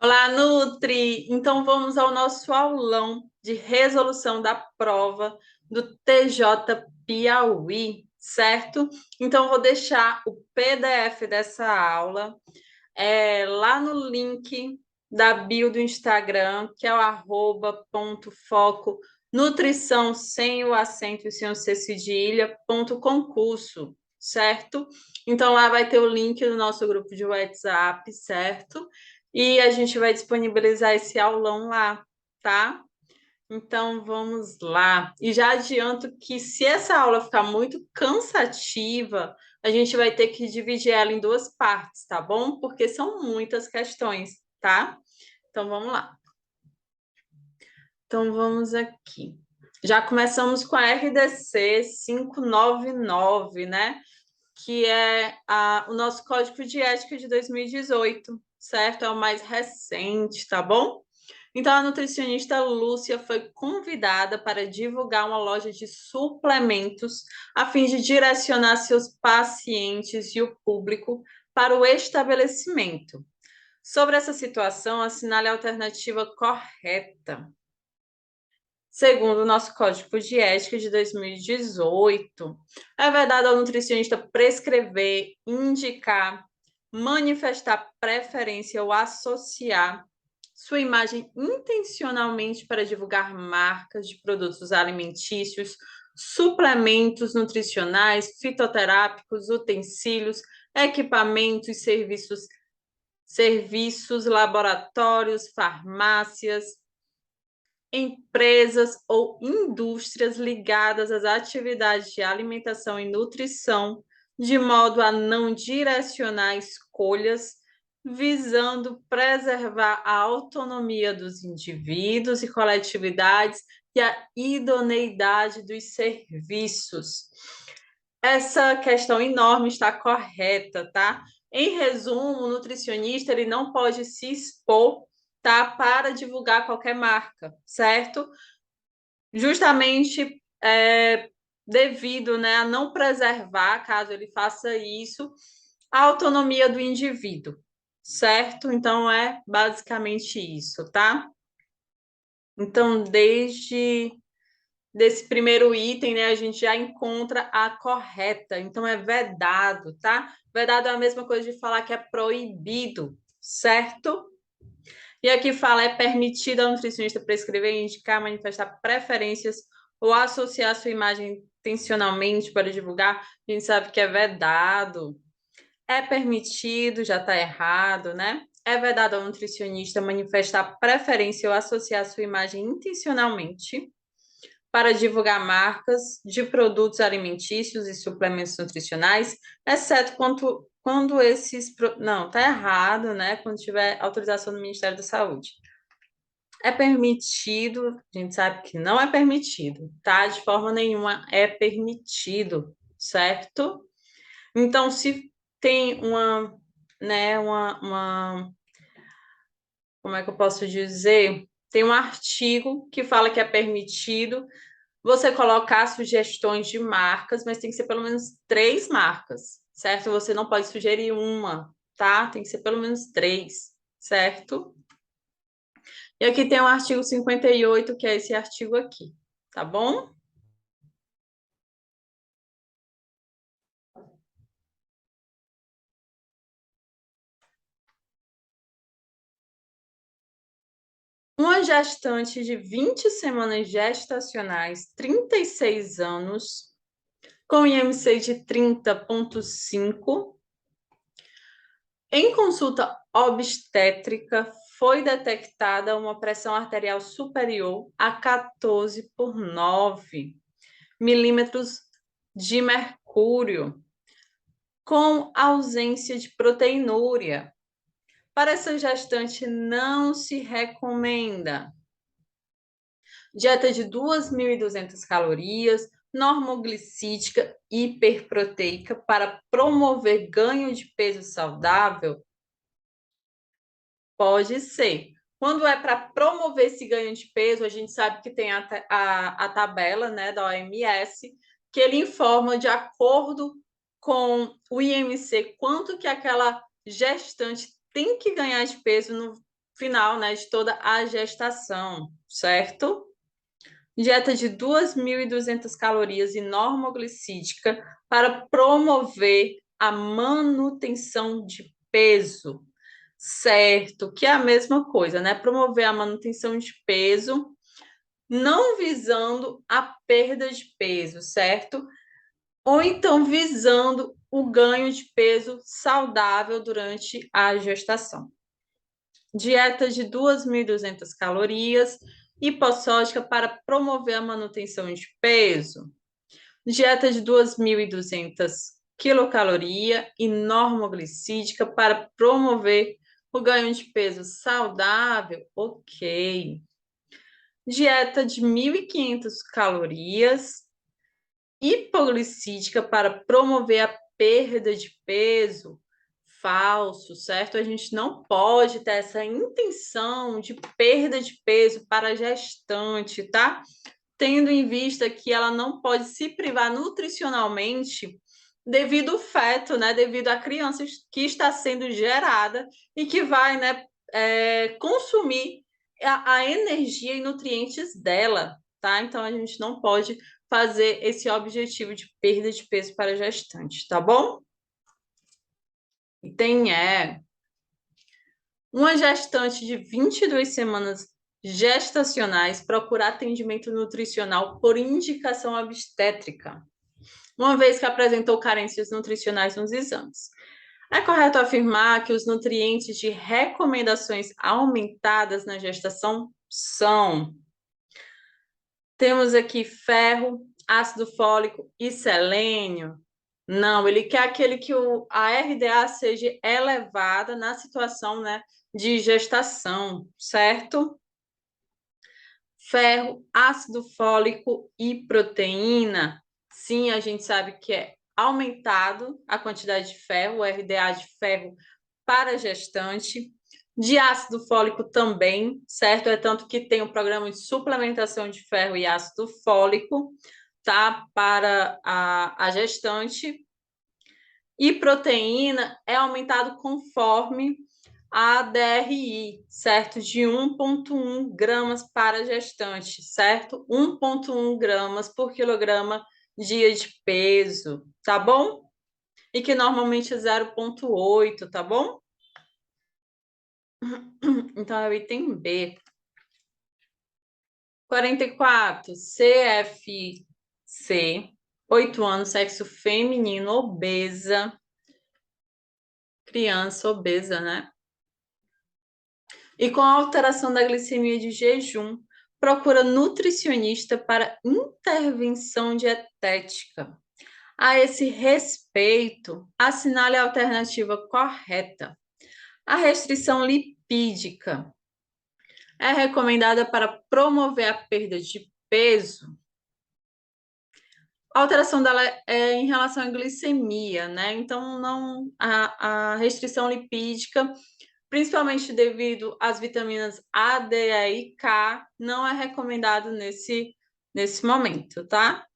Olá, Nutri! Então vamos ao nosso aulão de resolução da prova do TJ Piauí, certo? Então vou deixar o PDF dessa aula lá no link da bio do Instagram, que é o @.foco nutrição sem o acento e sem o C cedilha, concurso, certo? Então lá vai ter o link do nosso grupo de WhatsApp, certo? E a gente vai disponibilizar esse aulão lá, tá? Então vamos lá. E já adianto que se essa aula ficar muito cansativa, a gente vai ter que dividir ela em duas partes, tá bom? Porque são muitas questões, tá? Então vamos lá. Então vamos aqui. Já começamos com a RDC 599, né? Que é o nosso Código de Ética de 2018, certo? É o mais recente, tá bom? Então, a nutricionista Lúcia foi convidada para divulgar uma loja de suplementos a fim de direcionar seus pacientes e o público para o estabelecimento. Sobre essa situação, assinale a alternativa correta. Segundo o nosso Código de Ética de 2018, é vedado ao nutricionista prescrever, indicar, manifestar preferência ou associar sua imagem intencionalmente para divulgar marcas de produtos alimentícios, suplementos nutricionais, fitoterápicos, utensílios, equipamentos, serviços, laboratórios, farmácias, empresas ou indústrias ligadas às atividades de alimentação e nutrição, de modo a não direcionar escolhas visando preservar a autonomia dos indivíduos e coletividades e a idoneidade dos serviços. Essa questão enorme está correta, tá? Em resumo, o nutricionista ele não pode se expor, tá, para divulgar qualquer marca, certo? Justamente devido, né, a não preservar, caso ele faça isso, a autonomia do indivíduo, certo? Então, é basicamente isso, tá? Então, desde desse primeiro item, né, a gente já encontra a correta. Então, é vedado, tá? Vedado é a mesma coisa de falar que é proibido, certo? E aqui fala, é permitido ao nutricionista prescrever, indicar, manifestar preferências ou associar sua imagem intencionalmente para divulgar. A gente sabe que é vedado. É permitido, já está errado, né? É vedado ao nutricionista manifestar preferência ou associar sua imagem intencionalmente para divulgar marcas de produtos alimentícios e suplementos nutricionais, exceto quando esses... Não, tá errado, né? Quando tiver autorização do Ministério da Saúde. É permitido, a gente sabe que não é permitido, tá? De forma nenhuma é permitido, certo? Então, se tem né, como é que eu posso dizer? Tem um artigo que fala que é permitido você colocar sugestões de marcas, mas tem que ser pelo menos 3 marcas, certo? Você não pode sugerir uma, tá? Tem que ser pelo menos 3, certo? E aqui tem o artigo 58, que é esse artigo aqui, tá bom? Uma gestante de 20 semanas gestacionais, 36 anos, com IMC de 30,5, em consulta obstétrica, foi detectada uma pressão arterial superior a 14/9 milímetros de mercúrio, com ausência de proteinúria. Para essa gestante, não se recomenda dieta de 2.200 calorias, normoglicídica hiperproteica para promover ganho de peso saudável. Pode ser. Quando é para promover esse ganho de peso, a gente sabe que tem a tabela, né, da OMS, que ele informa de acordo com o IMC quanto que aquela gestante tem que ganhar de peso final, né, de toda a gestação, certo? Dieta de 2.200 calorias e normoglicídica para promover a manutenção de peso, certo? Que é a mesma coisa, né? Promover a manutenção de peso, não visando a perda de peso, certo? Ou então visando o ganho de peso saudável durante a gestação. Dieta de 2.200 calorias, hipossódica para promover a manutenção de peso. Dieta de 2.200 quilocaloria e normoglicídica para promover o ganho de peso saudável, ok. Dieta de 1.500 calorias, hipoglicídica para promover a perda de peso, falso, certo? A gente não pode ter essa intenção de perda de peso para a gestante, tá? Tendo em vista que ela não pode se privar nutricionalmente devido ao feto, né? Devido à criança que está sendo gerada e que vai, né, consumir a energia e nutrientes dela, tá? Então a gente não pode fazer esse objetivo de perda de peso para gestante, tá bom? Tem uma gestante de 22 semanas gestacionais procura atendimento nutricional por indicação obstétrica, uma vez que apresentou carências nutricionais nos exames. É correto afirmar que os nutrientes de recomendações aumentadas na gestação são: temos aqui ferro, ácido fólico e selênio. Não, ele quer aquele que a RDA seja elevada na situação, né, de gestação, certo? Ferro, ácido fólico e proteína. Sim, a gente sabe que é aumentado a quantidade de ferro, o RDA de ferro para gestante. De ácido fólico também, certo? É tanto que tem um programa de suplementação de ferro e ácido fólico, tá? Para a gestante. E proteína é aumentado conforme a DRI, certo? De 1,1 gramas para gestante, certo? 1,1 gramas por quilograma dia de peso, tá bom? E que normalmente é 0,8, tá bom? Então, é o item B. 44, CFC, 8 anos, sexo feminino, obesa, criança obesa, né? E com a alteração da glicemia de jejum, procura nutricionista para intervenção dietética. A esse respeito, assinale a alternativa correta. A restrição lipídica é recomendada para promover a perda de peso. A alteração dela é em relação à glicemia, né? Então, não a restrição lipídica, principalmente devido às vitaminas A, D, E e K, não é recomendado nesse momento, tá?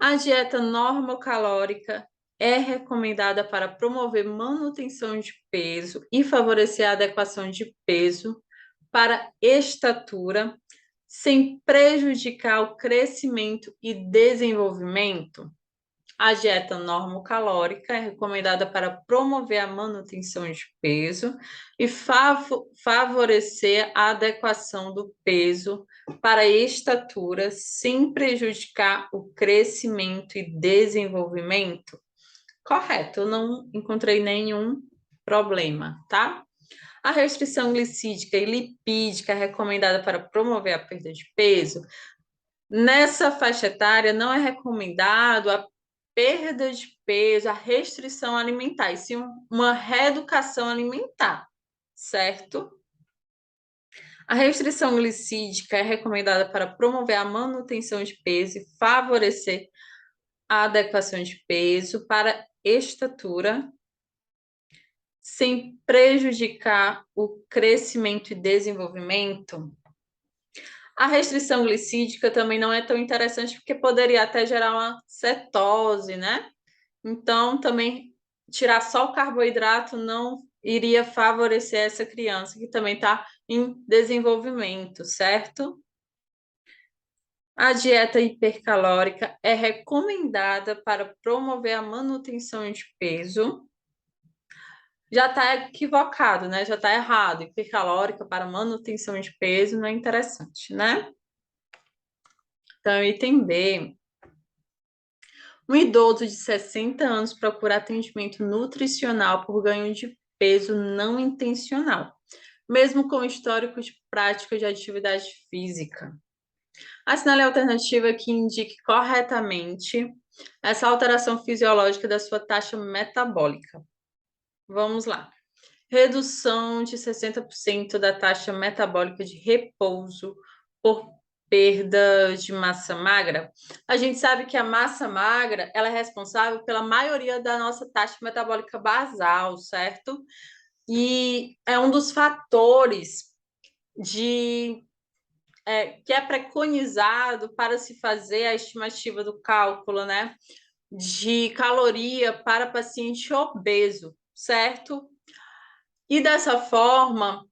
A dieta normocalórica é recomendada para promover manutenção de peso e favorecer a adequação de peso para estatura, sem prejudicar o crescimento e desenvolvimento. A dieta normocalórica é recomendada para promover a manutenção de peso e favorecer a adequação do peso para a estatura, sem prejudicar o crescimento e desenvolvimento. Correto, eu não encontrei nenhum problema, tá? A restrição glicídica e lipídica é recomendada para promover a perda de peso. Nessa faixa etária, não é recomendado a perda de peso, a restrição alimentar, e sim uma reeducação alimentar, certo? A restrição glicídica é recomendada para promover a manutenção de peso e favorecer a adequação de peso para estatura, sem prejudicar o crescimento e desenvolvimento. A restrição glicídica também não é tão interessante porque poderia até gerar uma cetose, né? Então, também tirar só o carboidrato não iria favorecer essa criança que também está em desenvolvimento, certo? A dieta hipercalórica é recomendada para promover a manutenção de peso. Já está equivocado, né? Já está errado. Hipercalórica para manutenção de peso não é interessante, né? Então, item B. Um idoso de 60 anos procura atendimento nutricional por ganho de peso não intencional, mesmo com histórico de prática de atividade física. Assinale a alternativa que indique corretamente essa alteração fisiológica da sua taxa metabólica. Vamos lá. Redução de 60% da taxa metabólica de repouso por perda de massa magra. A gente sabe que a massa magra, ela é responsável pela maioria da nossa taxa metabólica basal, certo? E é um dos fatores que é preconizado para se fazer a estimativa do cálculo, né, de caloria para paciente obeso, certo? E dessa forma,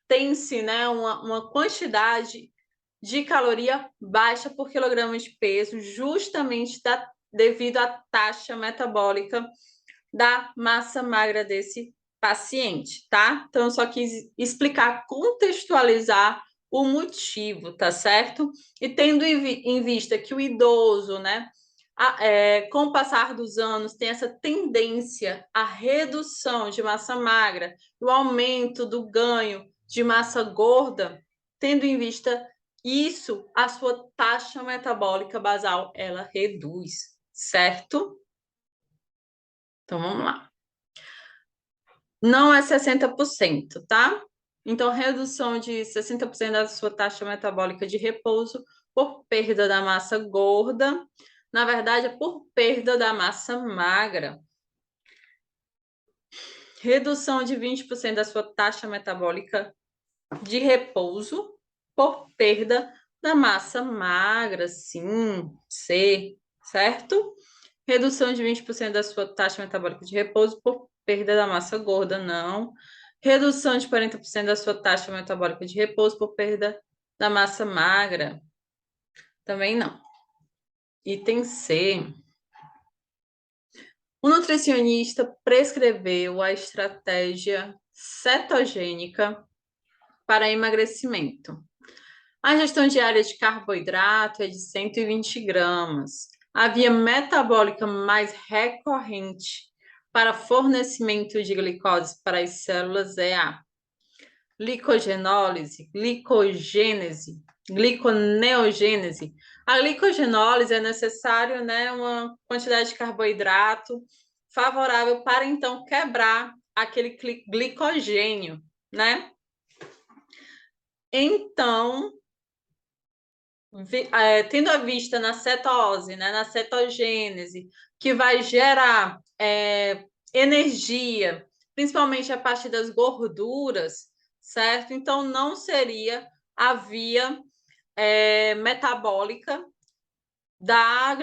tem-se, né, uma quantidade de caloria baixa por quilograma de peso, justamente devido à taxa metabólica da massa magra desse paciente, tá? Então, eu só quis explicar, contextualizar o motivo, tá certo? E tendo em vista que o idoso, né, com o passar dos anos, tem essa tendência à redução de massa magra, o aumento do ganho de massa gorda, tendo em vista isso, a sua taxa metabólica basal, ela reduz, certo? Então, vamos lá. Não é 60%, tá? Então, redução de 60% da sua taxa metabólica de repouso por perda da massa gorda. Na verdade, é por perda da massa magra. Redução de 20% da sua taxa metabólica de repouso por perda da massa magra, sim, C, certo? Redução de 20% da sua taxa metabólica de repouso por perda da massa gorda, não. Redução de 40% da sua taxa metabólica de repouso por perda da massa magra, também não. Item C. O nutricionista prescreveu a estratégia cetogênica para emagrecimento. A gestão diária de carboidrato é de 120 gramas. A via metabólica mais recorrente para fornecimento de glicose para as células é a glicogenólise, glicogênese, gliconeogênese. A glicogenólise é necessário, né, uma quantidade de carboidrato favorável para então quebrar aquele glicogênio, né? Então, tendo a vista na cetose, né, na cetogênese, que vai gerar energia, principalmente a partir das gorduras, certo? Então, não seria a via metabólica da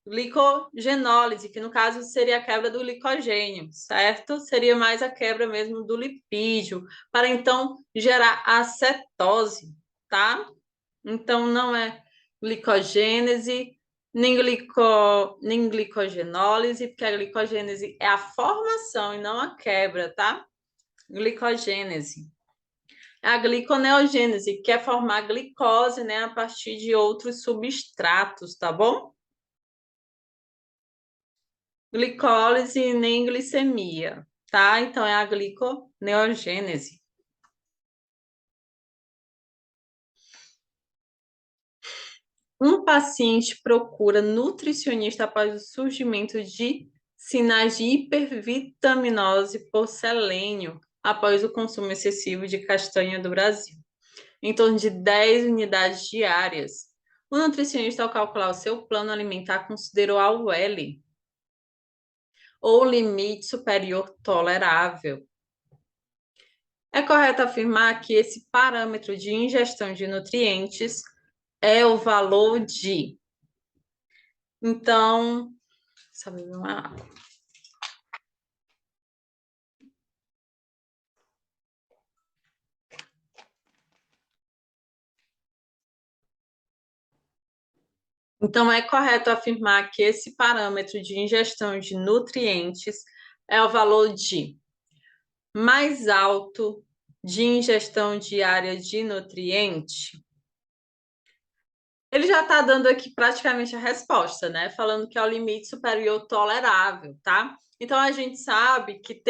glicogenólise, que no caso seria a quebra do glicogênio, certo? Seria mais a quebra mesmo do lipídio, para então gerar a cetose, tá? Então, não é glicogênese, nem glicogenólise, porque a glicogênese é a formação e não a quebra, tá? Glicogênese. A gliconeogênese, que é formar glicose, né, a partir de outros substratos, tá bom? Glicólise nem glicemia, tá? Então, é a gliconeogênese. Um paciente procura nutricionista após o surgimento de sinais de hipervitaminose por selênio após o consumo excessivo de castanha do Brasil, em torno de 10 unidades diárias. O nutricionista, ao calcular o seu plano alimentar, considerou a UL, ou limite superior tolerável. É correto afirmar que esse parâmetro de ingestão de nutrientes é o valor de. Então, sabe, Então, é correto afirmar que esse parâmetro de ingestão de nutrientes é o valor de mais alto de ingestão diária de nutriente. Ele já está dando aqui praticamente a resposta, né? Falando que é o limite superior tolerável, tá? Então a gente sabe que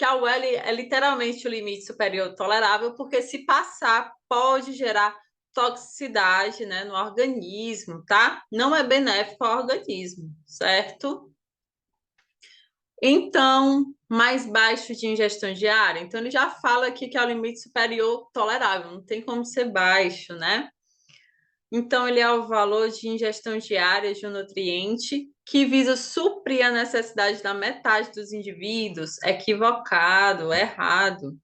a UL é literalmente o limite superior tolerável, porque se passar pode gerar toxicidade, né, no organismo, tá? Não é benéfico ao organismo, certo? Então, mais baixo de ingestão diária. Então ele já fala aqui que é o limite superior tolerável, não tem como ser baixo, né? Então, ele é o valor de ingestão diária de um nutriente que visa suprir a necessidade da metade dos indivíduos. Equivocado, errado.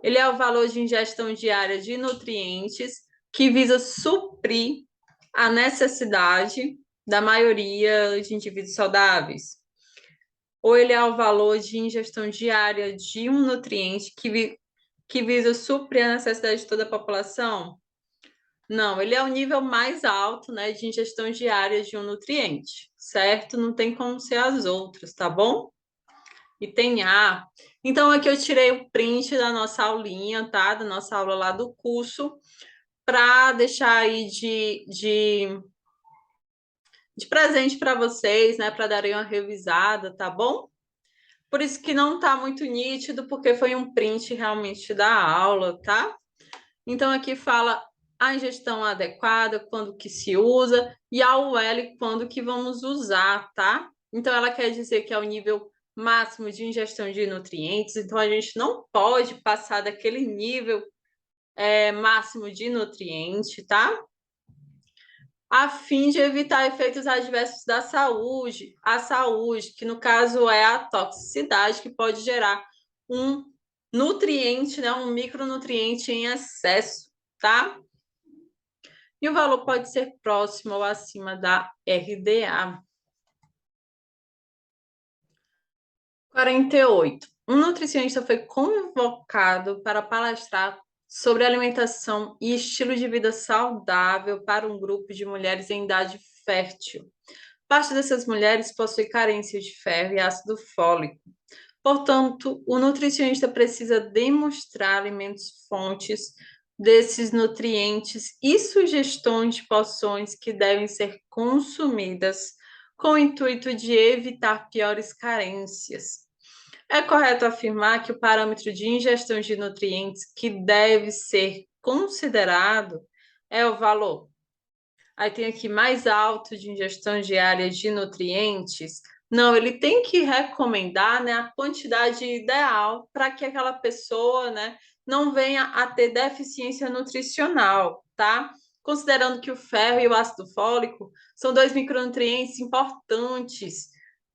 Ele é o valor de ingestão diária de nutrientes que visa suprir a necessidade da maioria de indivíduos saudáveis. Ou ele é o valor de ingestão diária de um nutriente que visa suprir a necessidade de toda a população? Não, ele é o nível mais alto, né, de ingestão diária de um nutriente, certo? Não tem como ser as outras, tá bom? E tem A. Então, aqui eu tirei o print da nossa aulinha, tá? Da nossa aula lá do curso, para deixar aí de presente para vocês, né? Para darem uma revisada, tá bom? Por isso que não tá muito nítido, porque foi um print realmente da aula, tá? Então, aqui fala a ingestão adequada, quando que se usa, e a UL, quando que vamos usar, tá? Então, ela quer dizer que é o nível máximo de ingestão de nutrientes, então a gente não pode passar daquele nível máximo de nutriente, tá? A fim de evitar efeitos adversos da saúde, a saúde, que no caso é a toxicidade, que pode gerar um nutriente, né, um micronutriente em excesso, tá? E o valor pode ser próximo ou acima da RDA. 48. Um nutricionista foi convocado para palestrar sobre alimentação e estilo de vida saudável para um grupo de mulheres em idade fértil. Parte dessas mulheres possui carência de ferro e ácido fólico. Portanto, o nutricionista precisa demonstrar alimentos fontes desses nutrientes e sugestões de porções que devem ser consumidas com o intuito de evitar piores carências. É correto afirmar que o parâmetro de ingestão de nutrientes que deve ser considerado é o valor. Aí tem aqui mais alto de ingestão diária de nutrientes. Não, ele tem que recomendar, né, a quantidade ideal para que aquela pessoa, né, não venha a ter deficiência nutricional, tá? Considerando que o ferro e o ácido fólico são dois micronutrientes importantes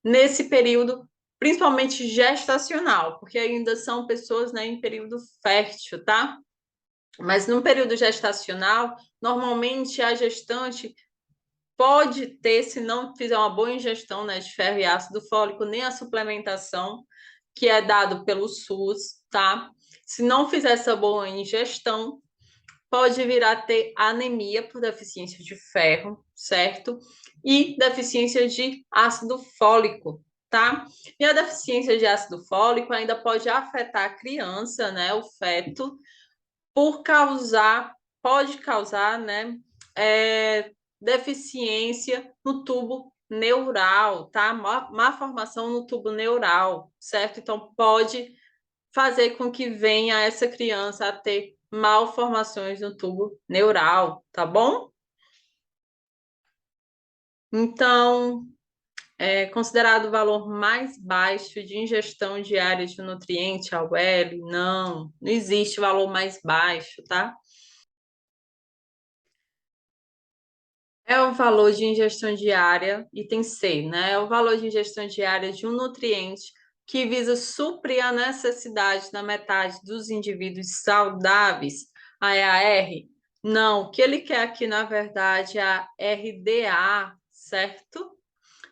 nesse período, principalmente gestacional, porque ainda são pessoas, né, em período fértil, tá? Mas no período gestacional, normalmente a gestante pode ter, se não fizer uma boa ingestão, né, de ferro e ácido fólico, nem a suplementação que é dado pelo SUS, tá? Se não fizer essa boa ingestão, pode vir a ter anemia por deficiência de ferro, certo? E deficiência de ácido fólico, tá? E a deficiência de ácido fólico ainda pode afetar a criança, né, o feto, pode causar, né, deficiência no tubo neural, tá? Má formação no tubo neural, certo? Então, pode fazer com que venha essa criança a ter malformações no tubo neural, tá bom? Então, é considerado o valor mais baixo de ingestão diária de nutriente, a UL? Não existe valor mais baixo, tá? É o valor de ingestão diária, item C, né? É o valor de ingestão diária de um nutriente que visa suprir a necessidade da metade dos indivíduos saudáveis. A EAR? Não, o que ele quer aqui, na verdade, é a RDA, certo?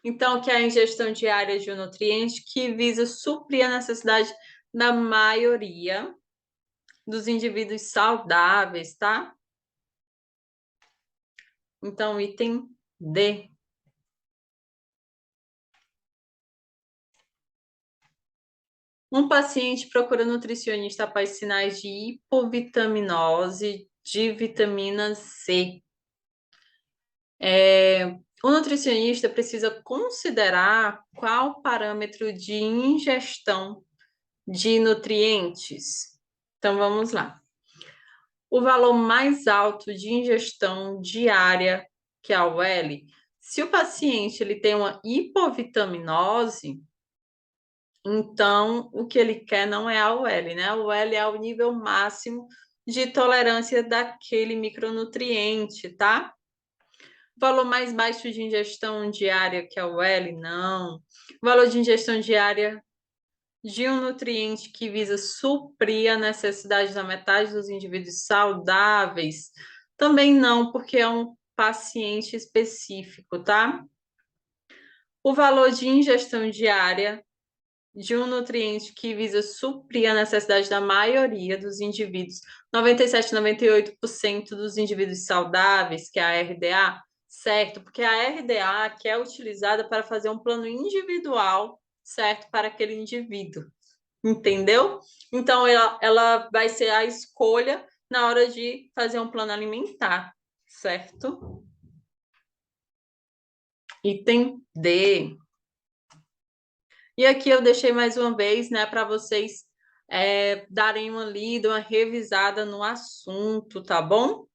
Então, que é a ingestão diária de um nutriente que visa suprir a necessidade da maioria dos indivíduos saudáveis, tá? Então, item D. Um paciente procura nutricionista após sinais de hipovitaminose de vitamina C. O nutricionista precisa considerar qual parâmetro de ingestão de nutrientes. Então, vamos lá. O valor mais alto de ingestão diária, que é a UL, se o paciente ele tem uma hipovitaminose, então o que ele quer não é a UL, né? A UL é o nível máximo de tolerância daquele micronutriente, tá? Valor mais baixo de ingestão diária, que é o L, não. Valor de ingestão diária de um nutriente que visa suprir a necessidade da metade dos indivíduos saudáveis, também não, porque é um paciente específico, tá? O valor de ingestão diária de um nutriente que visa suprir a necessidade da maioria dos indivíduos, 97, 98% dos indivíduos saudáveis, que é a RDA, certo? Porque a RDA que é utilizada para fazer um plano individual, certo? Para aquele indivíduo, entendeu? Então, ela vai ser a escolha na hora de fazer um plano alimentar, certo? Item D. E aqui eu deixei mais uma vez, né, para vocês darem uma lida, uma revisada no assunto, tá bom?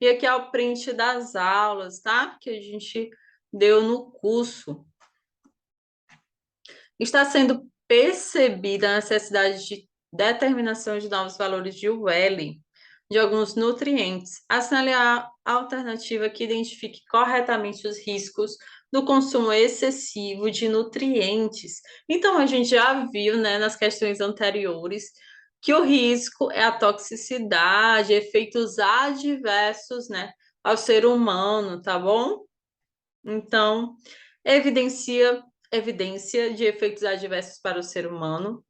E aqui é o print das aulas, tá? Que a gente deu no curso. Está sendo percebida a necessidade de determinação de novos valores de UL de alguns nutrientes. Assinale a alternativa que identifique corretamente os riscos do consumo excessivo de nutrientes. Então, a gente já viu, né, nas questões anteriores, que o risco é a toxicidade, efeitos adversos, né, ao ser humano, tá bom? Então, evidência de efeitos adversos para o ser humano,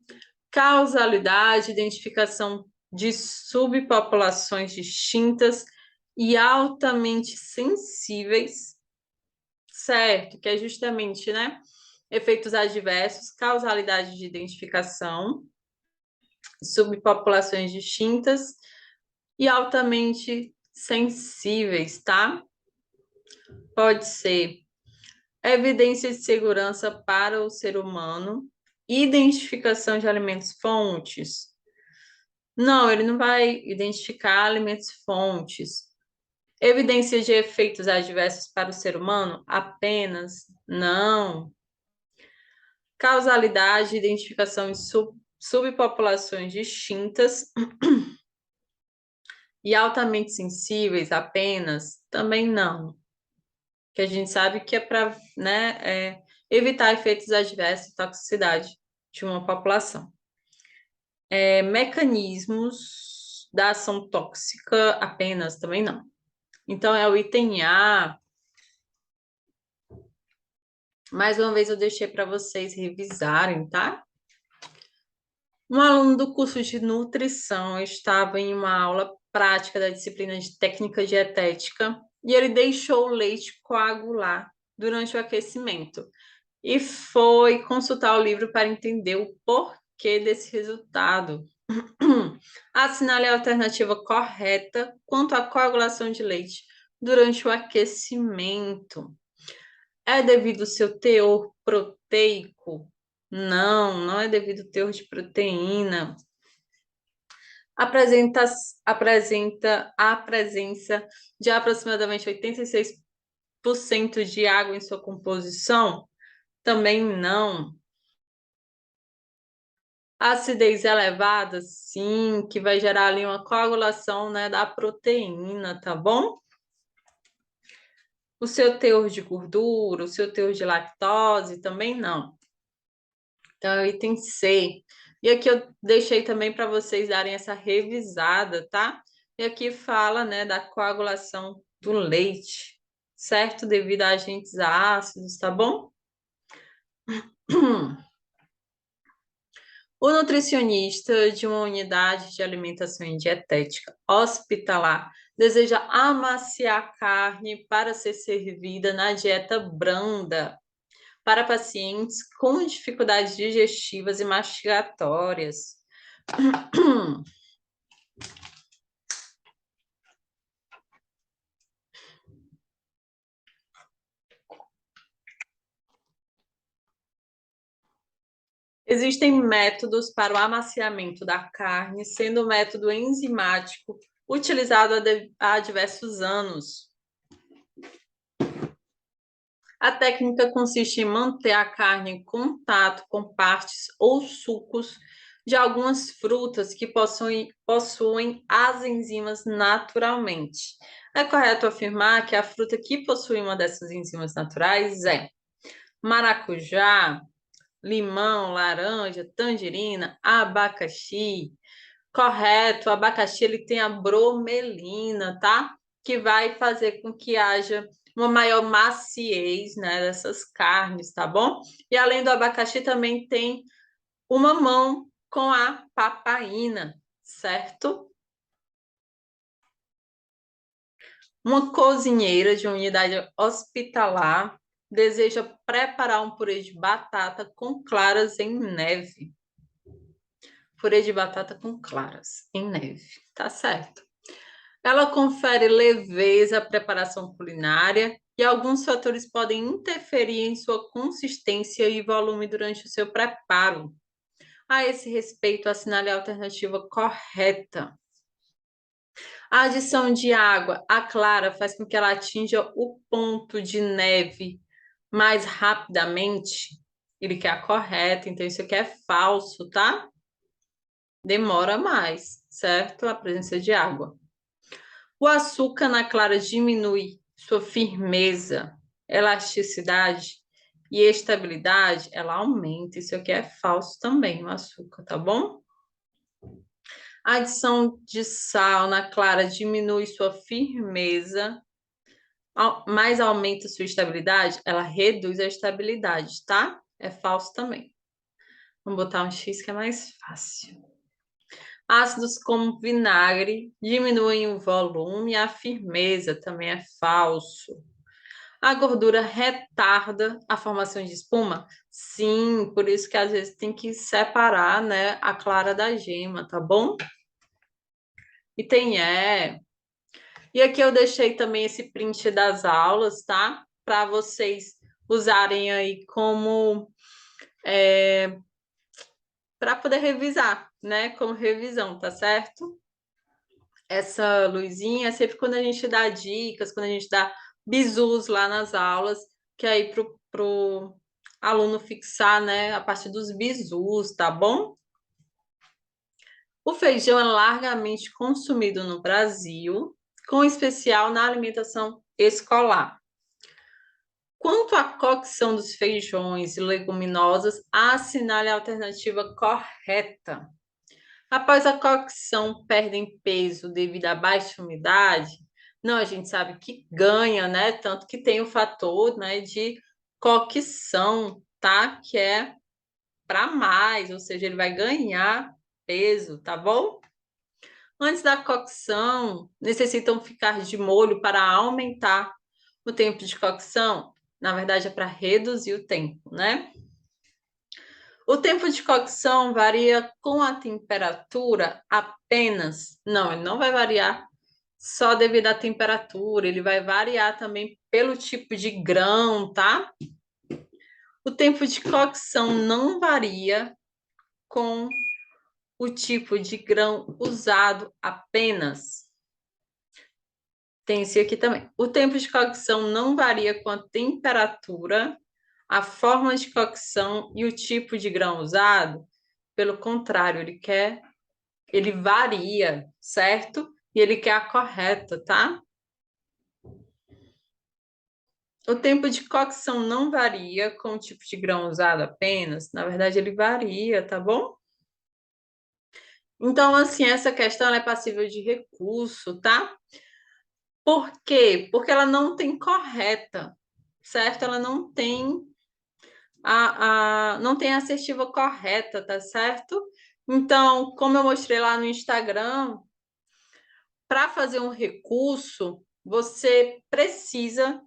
causalidade, identificação de subpopulações distintas e altamente sensíveis, certo? Que é justamente, né? Efeitos adversos, causalidade de identificação, subpopulações distintas e altamente sensíveis, tá? Pode ser evidência de segurança para o ser humano, identificação de alimentos fontes. Não, ele não vai identificar alimentos fontes. Evidência de efeitos adversos para o ser humano? Apenas não. Causalidade, identificação de subpopulações distintas e altamente sensíveis? Apenas também não. Que a gente sabe que é para, né, evitar efeitos adversos e toxicidade de uma população. Mecanismos da ação tóxica apenas também não. Então, é o item A. Mais uma vez eu deixei para vocês revisarem, tá? Um aluno do curso de nutrição estava em uma aula prática da disciplina de técnica dietética e ele deixou o leite coagular durante o aquecimento e foi consultar o livro para entender o porquê desse resultado. Assinale a alternativa correta quanto à coagulação de leite durante o aquecimento. É devido ao seu teor proteico? Não, não é devido ao teor de proteína. Apresenta a presença de aproximadamente 86% de água em sua composição? Também não. Acidez elevada, sim, que vai gerar ali uma coagulação, né, da proteína, tá bom? O seu teor de gordura, o seu teor de lactose, também não. Então, é o item C. E aqui eu deixei também para vocês darem essa revisada, tá? E aqui fala, né, da coagulação do leite, certo? Devido a agentes ácidos, tá bom? O nutricionista de uma unidade de alimentação e dietética hospitalar deseja amaciar a carne para ser servida na dieta branda para pacientes com dificuldades digestivas e mastigatórias. Existem métodos para o amaciamento da carne, sendo o método enzimático utilizado há diversos anos. A técnica consiste em manter a carne em contato com partes ou sucos de algumas frutas que possuem as enzimas naturalmente. É correto afirmar que a fruta que possui uma dessas enzimas naturais é maracujá, limão, laranja, tangerina, abacaxi. Correto, o abacaxi ele tem a bromelina, tá? Que vai fazer com que haja uma maior maciez, né, dessas carnes, tá bom? E além do abacaxi também tem o mamão com a papaina, certo? Uma cozinheira de unidade hospitalar deseja preparar um purê de batata com claras em neve. Purê de batata com claras em neve, tá certo? Ela confere leveza à preparação culinária e alguns fatores podem interferir em sua consistência e volume durante o seu preparo. A esse respeito, assinale a alternativa correta. A adição de água à clara faz com que ela atinja o ponto de neve mais rapidamente. Ele quer a correta, então isso aqui é falso, tá? Demora mais, certo? A presença de água. O açúcar na clara diminui sua firmeza, elasticidade e estabilidade, ela aumenta. Isso aqui é falso também, o açúcar, tá bom? A adição de sal na clara diminui sua firmeza, mas aumenta sua estabilidade, ela reduz a estabilidade, tá? É falso também. Vamos botar um X que é mais fácil. Ácidos como vinagre diminuem o volume e a firmeza, também é falso. A gordura retarda a formação de espuma? Sim, por isso que às vezes tem que separar, né, a clara da gema, tá bom? E tem E aqui eu deixei também esse print das aulas, tá? Para vocês usarem aí como para poder revisar, né? Como revisão, tá certo? Essa luzinha é sempre quando a gente dá dicas, quando a gente dá bizus lá nas aulas, que é aí pro aluno fixar, né, a parte dos bizus, tá bom? O feijão é largamente consumido no Brasil, com especial na alimentação escolar. Quanto à cocção dos feijões e leguminosas, assinale a alternativa correta. Após a cocção, perdem peso devido à baixa umidade? Não, a gente sabe que ganha, né? Tanto que tem o fator, né, de cocção, tá? Que é para mais, ou seja, ele vai ganhar peso, tá bom? Antes da cocção, necessitam ficar de molho para aumentar o tempo de cocção. Na verdade, é para reduzir o tempo, né? O tempo de cocção varia com a temperatura apenas? Não, ele não vai variar só devido à temperatura, ele vai variar também pelo tipo de grão, tá? O tempo de cocção não varia com o tipo de grão usado apenas. Tem esse aqui também. O tempo de cocção não varia com a temperatura, a forma de cocção e o tipo de grão usado. Pelo contrário, ele varia, certo? E ele quer a correta, tá? O tempo de cocção não varia com o tipo de grão usado apenas. Na verdade, ele varia, tá bom? Então, assim, essa questão ela é passível de recurso, tá? Por quê? Porque ela não tem correta, certo? Ela não tem não tem a assertiva correta, tá certo? Então, como eu mostrei lá no Instagram, para fazer um recurso, você precisa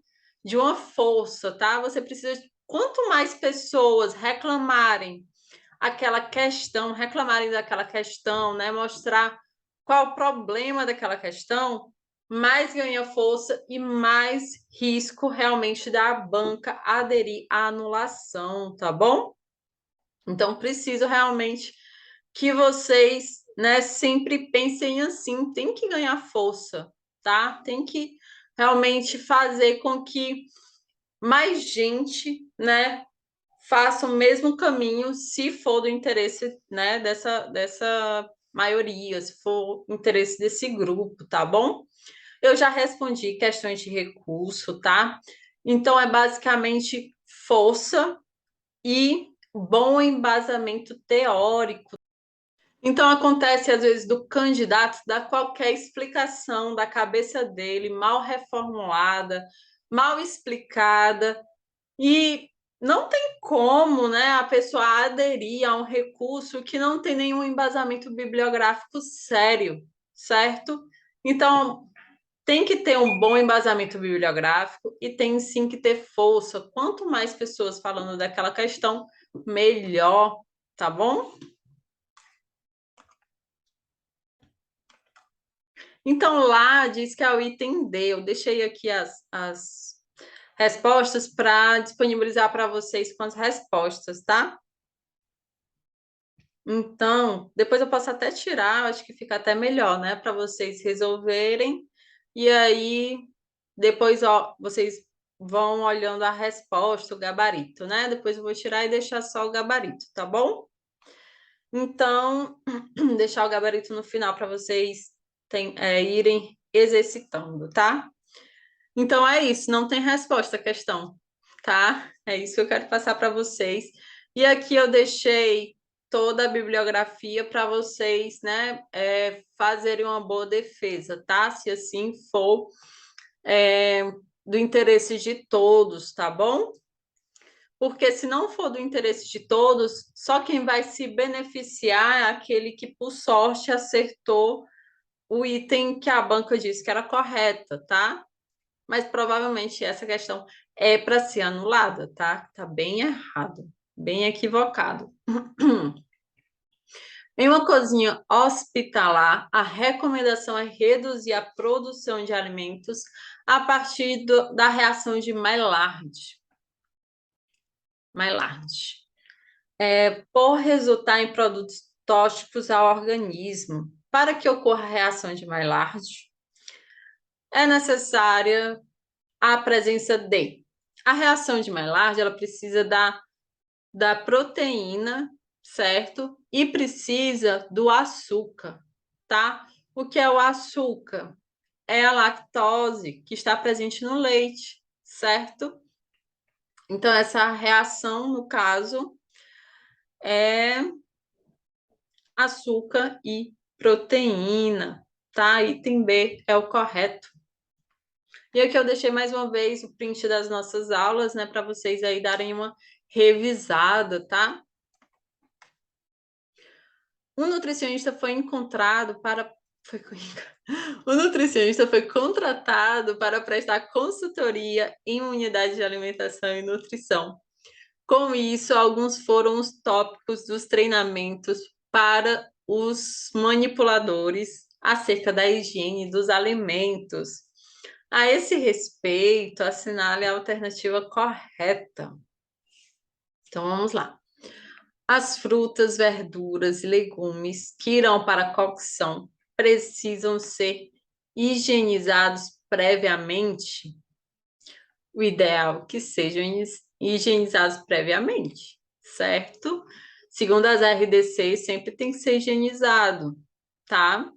de uma força, tá? Você precisa, quanto mais pessoas reclamarem reclamarem daquela questão, né? Mostrar qual o problema daquela questão, mais ganha força e mais risco realmente da banca aderir à anulação, tá bom? Então, preciso realmente que vocês, né, sempre pensem assim, tem que ganhar força, tá? Tem que realmente fazer com que mais gente, né, faça o mesmo caminho, se for do interesse, né, dessa maioria, se for interesse desse grupo, tá bom? Eu já respondi questões de recurso, tá? Então é basicamente força e bom embasamento teórico. Então acontece às vezes do candidato dar qualquer explicação da cabeça dele, mal reformulada, mal explicada, e não tem como, né, a pessoa aderir a um recurso que não tem nenhum embasamento bibliográfico sério, certo? Então, tem que ter um bom embasamento bibliográfico e tem sim que ter força. Quanto mais pessoas falando daquela questão, melhor, tá bom? Então, lá diz que é o item D. Eu deixei aqui as respostas para disponibilizar para vocês com as respostas, tá? Então, depois eu posso até tirar, acho que fica até melhor, né, para vocês resolverem. E aí, depois, ó, vocês vão olhando a resposta, o gabarito, né? Depois eu vou tirar e deixar só o gabarito, tá bom? Então, deixar o gabarito no final para vocês irem exercitando, tá? Então é isso, não tem resposta à questão, tá? É isso que eu quero passar para vocês. E aqui eu deixei toda a bibliografia para vocês, né, fazerem uma boa defesa, tá? Se assim for é, do interesse de todos, tá bom? Porque se não for do interesse de todos, só quem vai se beneficiar é aquele que, por sorte, acertou o item que a banca disse que era correta, tá? Mas provavelmente essa questão é para ser anulada, tá? Tá bem errado, bem equivocado. Em uma cozinha hospitalar, a recomendação é reduzir a produção de alimentos a partir da reação de Maillard. Maillard. Por resultar em produtos tóxicos ao organismo. Para que ocorra a reação de Maillard, é necessária a presença de. A reação de Maillard, ela precisa da proteína, certo? E precisa do açúcar, tá? O que é o açúcar? É a lactose que está presente no leite, certo? Então, essa reação, no caso, é açúcar e proteína, tá? Item B é o correto. E aqui eu deixei mais uma vez o print das nossas aulas, né, para vocês aí darem uma revisada, tá? Um nutricionista foi encontrado para. O nutricionista foi contratado para prestar consultoria em unidade de alimentação e nutrição. Com isso, alguns foram os tópicos dos treinamentos para os manipuladores acerca da higiene dos alimentos. A esse respeito, assinale a alternativa correta. Então, vamos lá. As frutas, verduras e legumes que irão para a cocção precisam ser higienizados previamente. O ideal é que sejam higienizados previamente, certo? Segundo as RDC, sempre tem que ser higienizado, tá?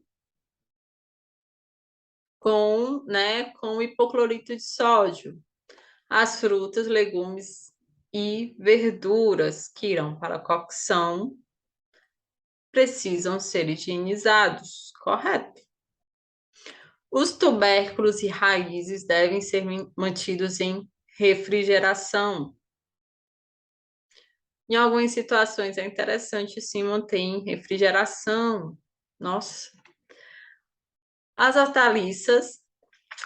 Com hipoclorito de sódio. As frutas, legumes e verduras que irão para a cocção precisam ser higienizados, correto? Os tubérculos e raízes devem ser mantidos em refrigeração. Em algumas situações é interessante sim manter em refrigeração. Nossa, As hortaliças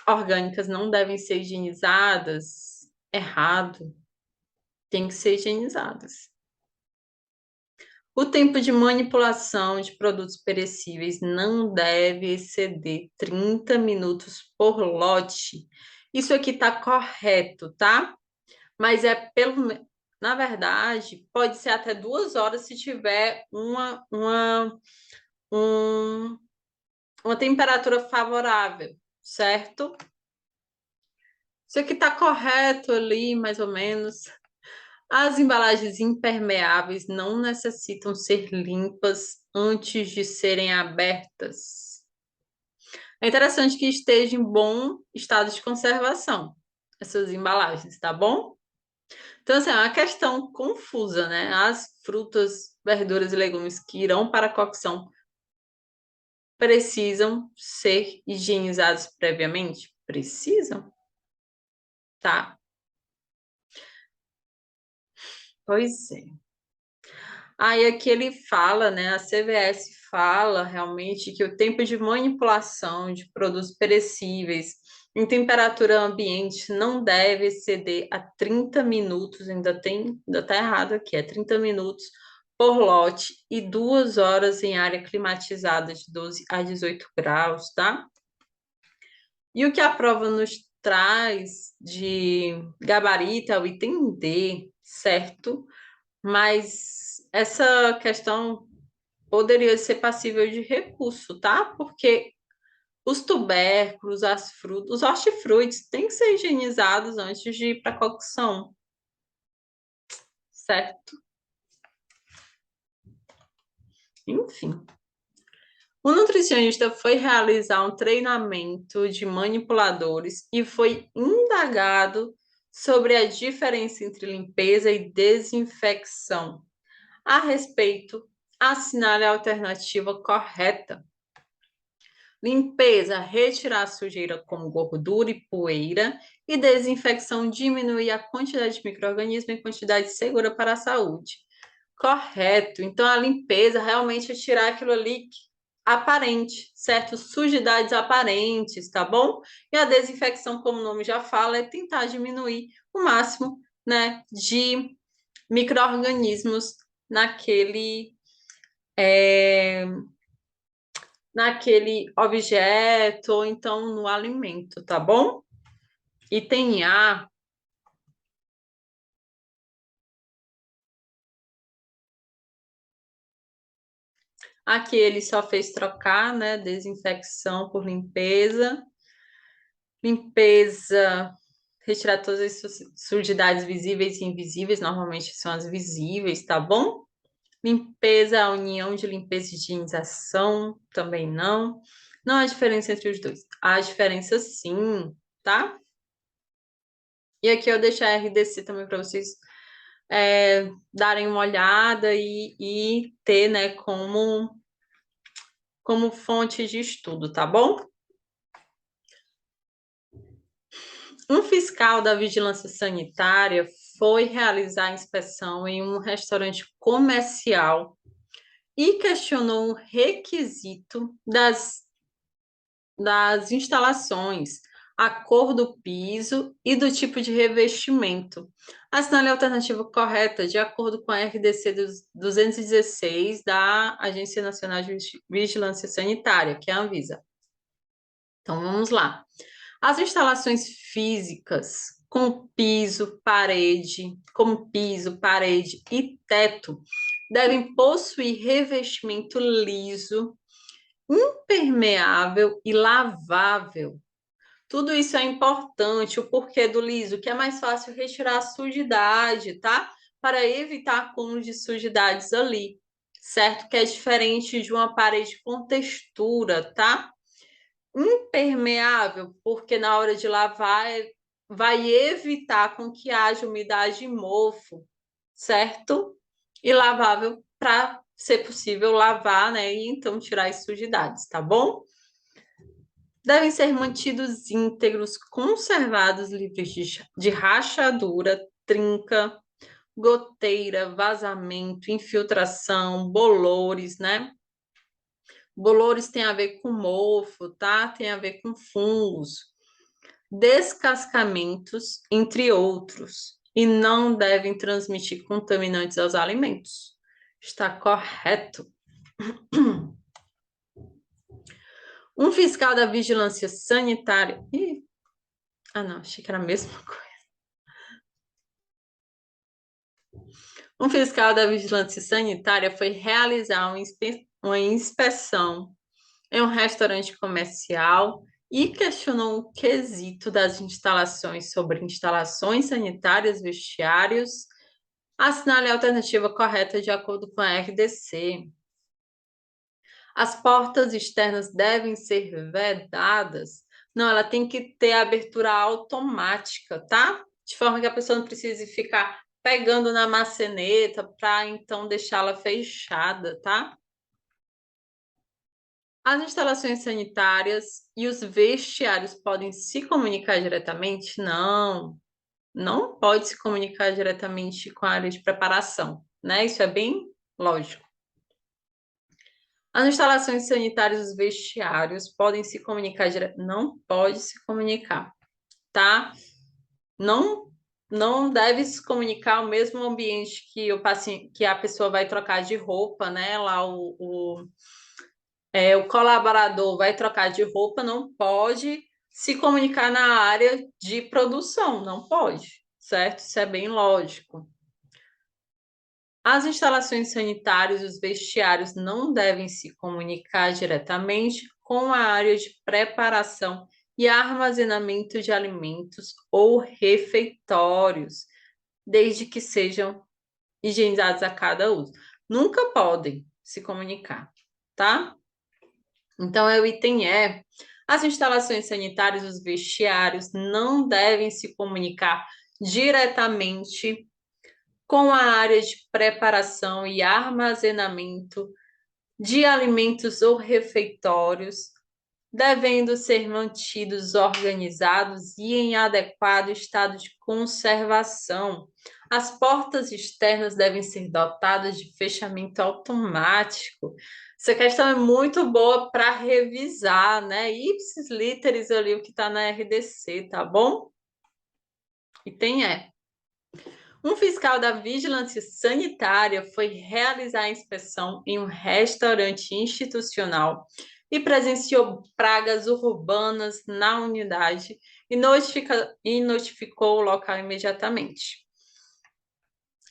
orgânicas não devem ser higienizadas. Errado. Tem que ser higienizadas. O tempo de manipulação de produtos perecíveis não deve exceder 30 minutos por lote. Isso aqui está correto, tá? Mas na verdade, pode ser até 2 horas se tiver um- uma temperatura favorável, certo? Isso aqui está correto ali, mais ou menos. As embalagens impermeáveis não necessitam ser limpas antes de serem abertas. É interessante que esteja em bom estado de conservação, essas embalagens, tá bom? Então, assim, é uma questão confusa, né? As frutas, verduras e legumes que irão para a cocção precisam ser higienizados previamente? Precisam, tá? Pois é. Aí aqui ele fala, né? A CVS fala realmente que o tempo de manipulação de produtos perecíveis em temperatura ambiente não deve exceder a 30 minutos, ainda tá errado aqui, é 30 minutos por lote e 2 horas em área climatizada de 12 a 18 graus, tá? E o que a prova nos traz de gabarito é o item D, certo? Mas essa questão poderia ser passível de recurso, tá? Porque os tubérculos, as frutas, os hortifrutis têm que ser higienizados antes de ir para a cocção, certo? Enfim. O nutricionista foi realizar um treinamento de manipuladores e foi indagado sobre a diferença entre limpeza e desinfecção. A respeito, assinale a alternativa correta. Limpeza, retirar a sujeira como gordura e poeira. E desinfecção, diminuir a quantidade de micro-organismos em quantidade segura para a saúde. Correto. Então, a limpeza realmente é tirar aquilo ali aparente, certo? Sujidades aparentes, tá bom? E a desinfecção, como o nome já fala, é tentar diminuir o máximo, né, de micro-organismos naquele, é, naquele objeto ou então no alimento, tá bom? Item A, aqui ele só fez trocar, né? Desinfecção por limpeza. Limpeza, retirar todas as sujidades visíveis e invisíveis, normalmente são as visíveis, tá bom? Limpeza, a união de limpeza e higienização, também não. Não há diferença entre os dois. Há diferença sim, tá? E aqui eu deixo a RDC também para vocês darem uma olhada e ter, né, como fonte de estudo, tá bom? Um fiscal da Vigilância Sanitária foi realizar a inspeção em um restaurante comercial e questionou o requisito das instalações, a cor do piso e do tipo de revestimento. Assinale a alternativa correta de acordo com a RDC 216 da Agência Nacional de Vigilância Sanitária, que é a Anvisa. Então vamos lá. As instalações físicas como piso, parede e teto devem possuir revestimento liso, impermeável e lavável. Tudo isso é importante, o porquê do liso, que é mais fácil retirar a sujidade, tá? Para evitar acúmulo de sujidades ali, certo? Que é diferente de uma parede com textura, tá? Impermeável, porque na hora de lavar vai evitar com que haja umidade e mofo, certo? E lavável para ser possível lavar, né? E então tirar as sujidades, tá bom? Devem ser mantidos íntegros, conservados, livres de rachadura, trinca, goteira, vazamento, infiltração, bolores, né? Bolores tem a ver com mofo, tá? Tem a ver com fungos, descascamentos, entre outros, e não devem transmitir contaminantes aos alimentos. Está correto. Um fiscal da vigilância sanitária. Não, achei que era a mesma coisa. Um fiscal da vigilância sanitária foi realizar uma inspeção em um restaurante comercial e questionou o quesito das instalações sobre instalações sanitárias, vestiários. Assinale a alternativa correta de acordo com a RDC. As portas externas devem ser vedadas. Não, ela tem que ter abertura automática, tá? De forma que a pessoa não precise ficar pegando na maçaneta para então deixá-la fechada, tá? As instalações sanitárias e os vestiários podem se comunicar diretamente? Não, não pode se comunicar diretamente com a área de preparação, né? Isso é bem lógico. As instalações sanitárias e os vestiários podem se comunicar diretamente? Não pode se comunicar, tá? Não, não deve se comunicar o mesmo ambiente que o paciente, que a pessoa vai trocar de roupa, né? Lá o colaborador vai trocar de roupa, não pode se comunicar na área de produção, não pode, certo? Isso é bem lógico. As instalações sanitárias e os vestiários não devem se comunicar diretamente com a área de preparação e armazenamento de alimentos ou refeitórios, desde que sejam higienizados a cada uso. Nunca podem se comunicar, tá? Então, é o item E. As instalações sanitárias e os vestiários não devem se comunicar diretamente com a área de preparação e armazenamento de alimentos ou refeitórios, devendo ser mantidos organizados e em adequado estado de conservação. As portas externas devem ser dotadas de fechamento automático. Essa questão é muito boa para revisar, né? Ipsis literis ali o que está na RDC, tá bom? Item E. Um fiscal da Vigilância Sanitária foi realizar a inspeção em um restaurante institucional e presenciou pragas urbanas na unidade e notificou o local imediatamente.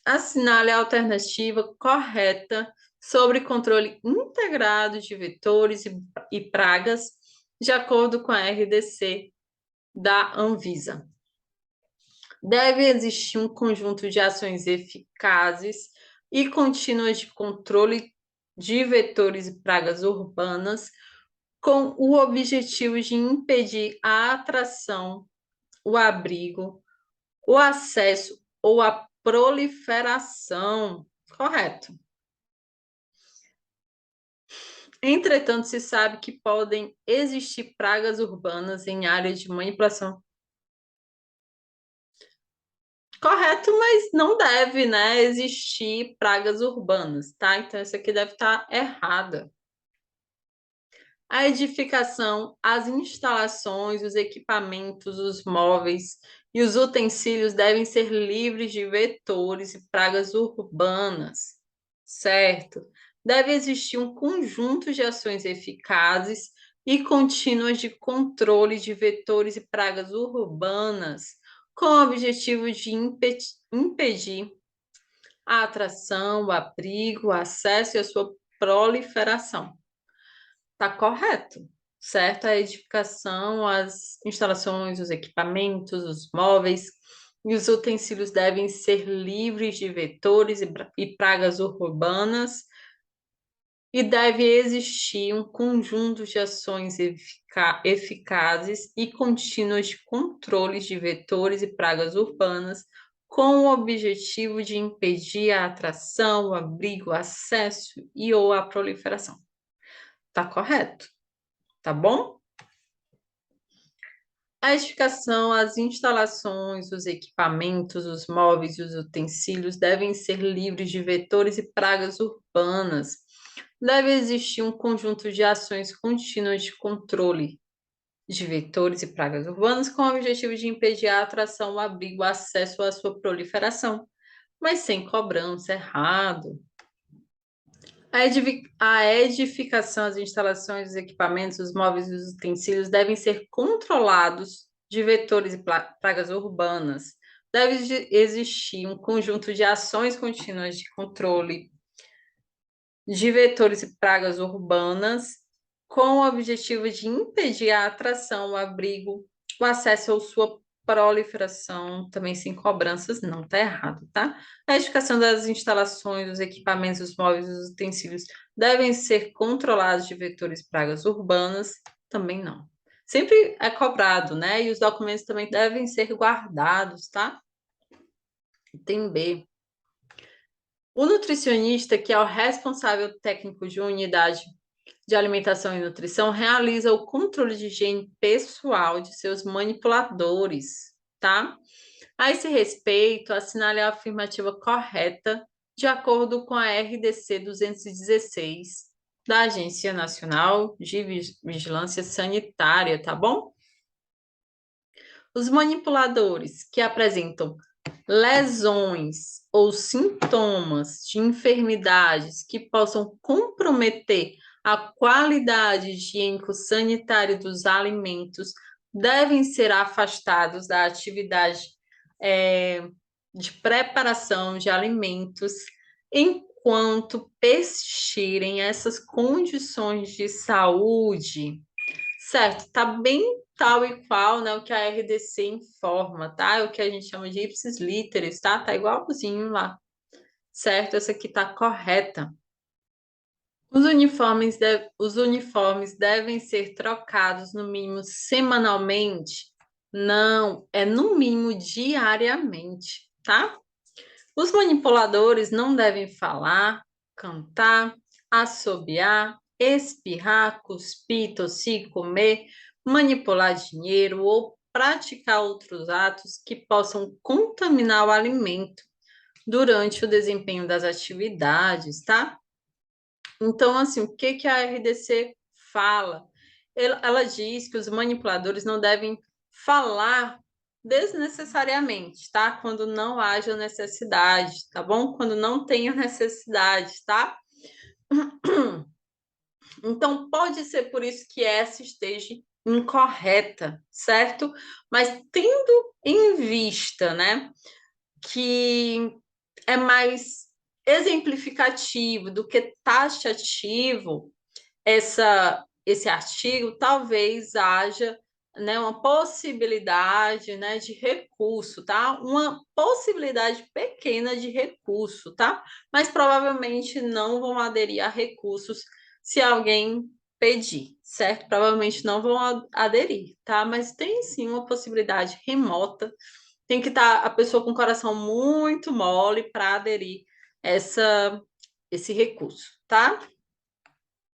Assinale a alternativa correta sobre controle integrado de vetores e pragas, de acordo com a RDC da Anvisa. Deve existir um conjunto de ações eficazes e contínuas de controle de vetores e pragas urbanas, com o objetivo de impedir a atração, o abrigo, o acesso ou a proliferação. Correto. Entretanto, se sabe que podem existir pragas urbanas em áreas de manipulação. Correto, mas não deve, né, existir pragas urbanas, tá? Então, isso aqui deve estar errada. A edificação, as instalações, os equipamentos, os móveis e os utensílios devem ser livres de vetores e pragas urbanas, certo? Deve existir um conjunto de ações eficazes e contínuas de controle de vetores e pragas urbanas, com o objetivo de impedir a atração, o abrigo, o acesso e a sua proliferação. Está correto, certo? A edificação, as instalações, os equipamentos, os móveis e os utensílios devem ser livres de vetores e pragas urbanas e deve existir um conjunto de ações eficazes e contínuas de controles de vetores e pragas urbanas com o objetivo de impedir a atração, o abrigo, o acesso e ou a proliferação. Tá correto? Tá bom? A edificação, as instalações, os equipamentos, os móveis e os utensílios devem ser livres de vetores e pragas urbanas. Deve existir um conjunto de ações contínuas de controle de vetores e pragas urbanas com o objetivo de impedir a atração, o abrigo, o acesso à sua proliferação, mas sem cobrança, errado. A edificação, as instalações, os equipamentos, os móveis e os utensílios devem ser controlados de vetores e pragas urbanas. Deve existir um conjunto de ações contínuas de controle de vetores e pragas urbanas com o objetivo de impedir a atração, o abrigo, o acesso à sua proliferação, também sem cobranças, não, tá errado, tá? A edificação das instalações, os equipamentos, os móveis e os utensílios devem ser controlados de vetores e pragas urbanas, também não. Sempre é cobrado, né? E os documentos também devem ser guardados, tá? Tem B. O nutricionista, que é o responsável técnico de uma unidade de alimentação e nutrição, realiza o controle de higiene pessoal de seus manipuladores, tá? A esse respeito, assinale a afirmativa correta de acordo com a RDC 216 da Agência Nacional de Vigilância Sanitária, tá bom? Os manipuladores que apresentam lesões ou sintomas de enfermidades que possam comprometer a qualidade higiênico-sanitária dos alimentos devem ser afastados da atividade de preparação de alimentos enquanto persistirem essas condições de saúde. Certo, tá bem tal e qual, né, o que a RDC informa, tá? É o que a gente chama de ipsis literis, tá? Tá igualzinho lá, certo? Essa aqui tá correta. Os uniformes devem ser trocados no mínimo semanalmente? Não, é no mínimo diariamente, tá? Os manipuladores não devem falar, cantar, assobiar, espirrar, cuspir, tossir, comer, manipular dinheiro ou praticar outros atos que possam contaminar o alimento durante o desempenho das atividades, tá? Então, assim, o que que a RDC fala? Ela diz que os manipuladores não devem falar desnecessariamente, tá? Quando não haja necessidade, tá bom? Quando não tenha necessidade, tá? Então, pode ser por isso que essa esteja incorreta, certo? Mas tendo em vista, né, que é mais exemplificativo do que taxativo esse artigo, talvez haja, né, uma possibilidade, né, de recurso, tá? Uma possibilidade pequena de recurso, tá? Mas provavelmente não vão aderir a recursos se alguém pedir, certo? Provavelmente não vão aderir, tá? Mas tem sim uma possibilidade remota. Tem que estar a pessoa com o coração muito mole para aderir esse recurso, tá?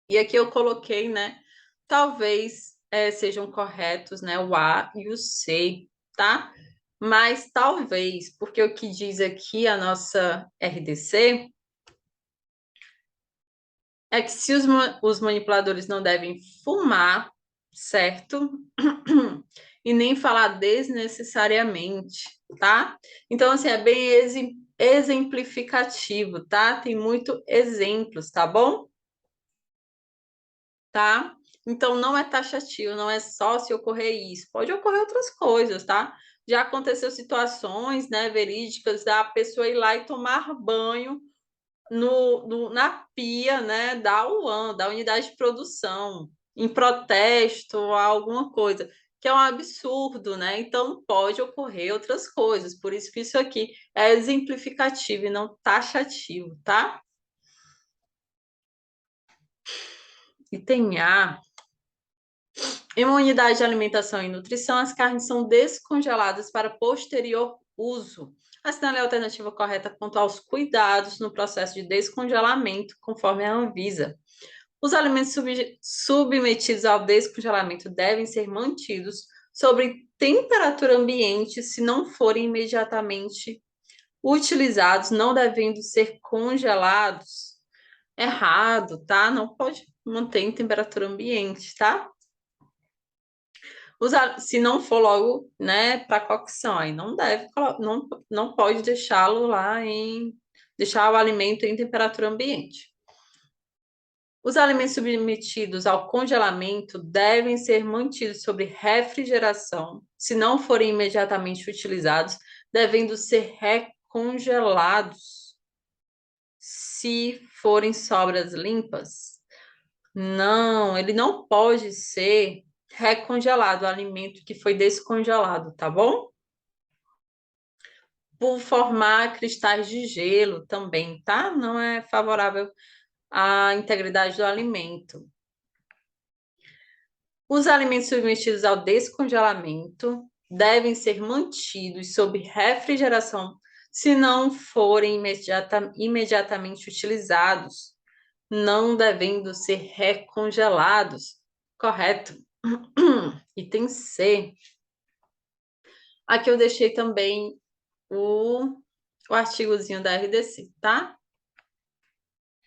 E aqui eu coloquei, né? Talvez sejam corretos, né? O A e o C, tá? Mas talvez, porque o que diz aqui a nossa RDC é que se os manipuladores não devem fumar, certo? E nem falar desnecessariamente, tá? Então, assim, é bem exemplificativo, tá? Tem muito exemplos, tá bom? Tá? Então, não é taxativo, não é só se ocorrer isso. Pode ocorrer outras coisas, tá? Já aconteceu situações, né, verídicas da pessoa ir lá e tomar banho na pia, né, da UAN, da unidade de produção, em protesto a alguma coisa, que é um absurdo, né? Então, pode ocorrer outras coisas. Por isso que isso aqui é exemplificativo e não taxativo, tá? E tem A. Em uma unidade de alimentação e nutrição, as carnes são descongeladas para posterior uso. Assinale a alternativa correta quanto aos cuidados no processo de descongelamento, conforme a Anvisa. Os alimentos submetidos ao descongelamento devem ser mantidos sob temperatura ambiente se não forem imediatamente utilizados, não devendo ser congelados. errado, tá? Não pode manter em temperatura ambiente, tá? Se não for logo, né, para cocção, aí não deve, não pode deixá-lo lá deixar o alimento em temperatura ambiente. Os alimentos submetidos ao congelamento devem ser mantidos sob refrigeração, se não forem imediatamente utilizados, devendo ser recongelados. Se forem sobras limpas, não, ele não pode ser recongelado, o alimento que foi descongelado, tá bom? Por formar cristais de gelo também, tá? Não é favorável à integridade do alimento. Os alimentos submetidos ao descongelamento devem ser mantidos sob refrigeração se não forem imediatamente utilizados, não devendo ser recongelados. Correto. Item C. Aqui eu deixei também o artigozinho da RDC, tá?